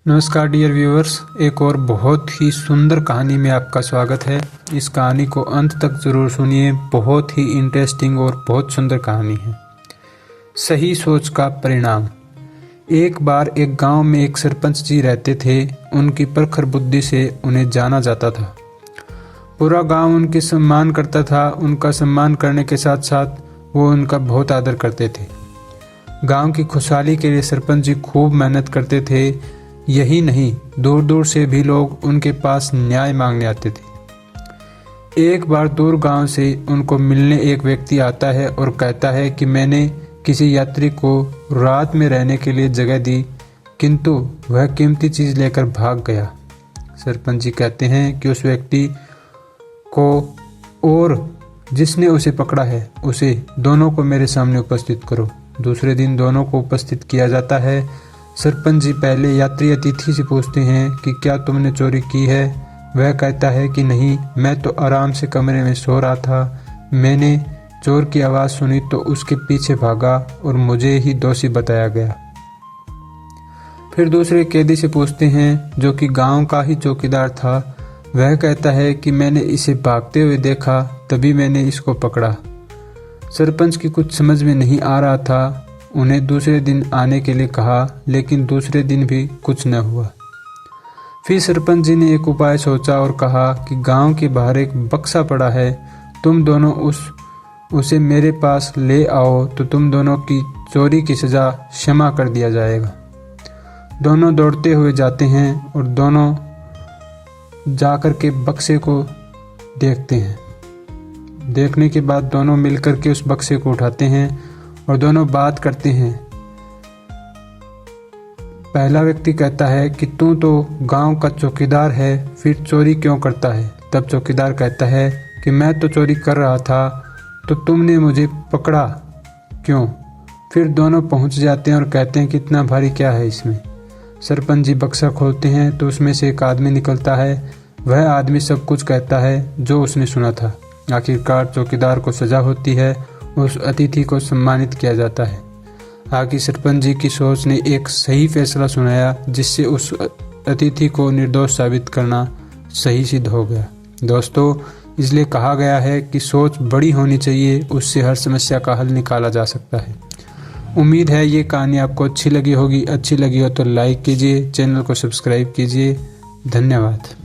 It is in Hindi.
नमस्कार डियर व्यूअर्स, एक और बहुत ही सुंदर कहानी में आपका स्वागत है। इस कहानी को अंत तक ज़रूर सुनिए। बहुत ही इंटरेस्टिंग और बहुत सुंदर कहानी है। सही सोच का परिणाम। एक बार एक गांव में एक सरपंच जी रहते थे। उनकी प्रखर बुद्धि से उन्हें जाना जाता था। पूरा गांव उनके सम्मान करता था। उनका सम्मान करने के साथ साथ वो उनका बहुत आदर करते थे। गांव की खुशहाली के लिए सरपंच जी खूब मेहनत करते थे। यही नहीं, दूर दूर से भी लोग उनके पास न्याय मांगने आते थे। एक बार दूर गांव से उनको मिलने एक व्यक्ति आता है और कहता है कि मैंने किसी यात्री को रात में रहने के लिए जगह दी, किंतु वह कीमती चीज़ लेकर भाग गया। सरपंच जी कहते हैं कि उस व्यक्ति को और जिसने उसे पकड़ा है उसे दोनों को मेरे सामने उपस्थित करो। दूसरे दिन दोनों को उपस्थित किया जाता है। सरपंच जी पहले यात्री अतिथि से पूछते हैं कि क्या तुमने चोरी की है। वह कहता है कि नहीं, मैं तो आराम से कमरे में सो रहा था। मैंने चोर की आवाज़ सुनी तो उसके पीछे भागा और मुझे ही दोषी बताया गया। फिर दूसरे कैदी से पूछते हैं, जो कि गांव का ही चौकीदार था। वह कहता है कि मैंने इसे भागते हुए देखा, तभी मैंने इसको पकड़ा। सरपंच की कुछ समझ में नहीं आ रहा था। उन्हें दूसरे दिन आने के लिए कहा, लेकिन दूसरे दिन भी कुछ न हुआ। फिर सरपंच जी ने एक उपाय सोचा और कहा कि गांव के बाहर एक बक्सा पड़ा है, तुम दोनों उसे मेरे पास ले आओ तो तुम दोनों की चोरी की सज़ा क्षमा कर दिया जाएगा। दोनों दौड़ते हुए जाते हैं और दोनों जाकर के बक्से को देखते हैं। देखने के बाद दोनों मिलकर के उस बक्से को उठाते हैं और दोनों बात करते हैं। पहला व्यक्ति कहता है कि तू तो गांव का चौकीदार है, फिर चोरी क्यों करता है। तब चौकीदार कहता है कि मैं तो चोरी कर रहा था, तो तुमने मुझे पकड़ा क्यों। फिर दोनों पहुंच जाते हैं और कहते हैं कि इतना भारी क्या है इसमें। सरपंच जी बक्सा खोलते हैं तो उसमें से एक आदमी निकलता है। वह आदमी सब कुछ कहता है जो उसने सुना था। आखिरकार चौकीदार को सजा होती है, उस अतिथि को सम्मानित किया जाता है। आगे सरपंच जी की सोच ने एक सही फैसला सुनाया, जिससे उस अतिथि को निर्दोष साबित करना सही सिद्ध हो गया। दोस्तों, इसलिए कहा गया है कि सोच बड़ी होनी चाहिए, उससे हर समस्या का हल निकाला जा सकता है। उम्मीद है ये कहानी आपको अच्छी लगी होगी। अच्छी लगी हो तो लाइक कीजिए, चैनल को सब्सक्राइब कीजिए। धन्यवाद।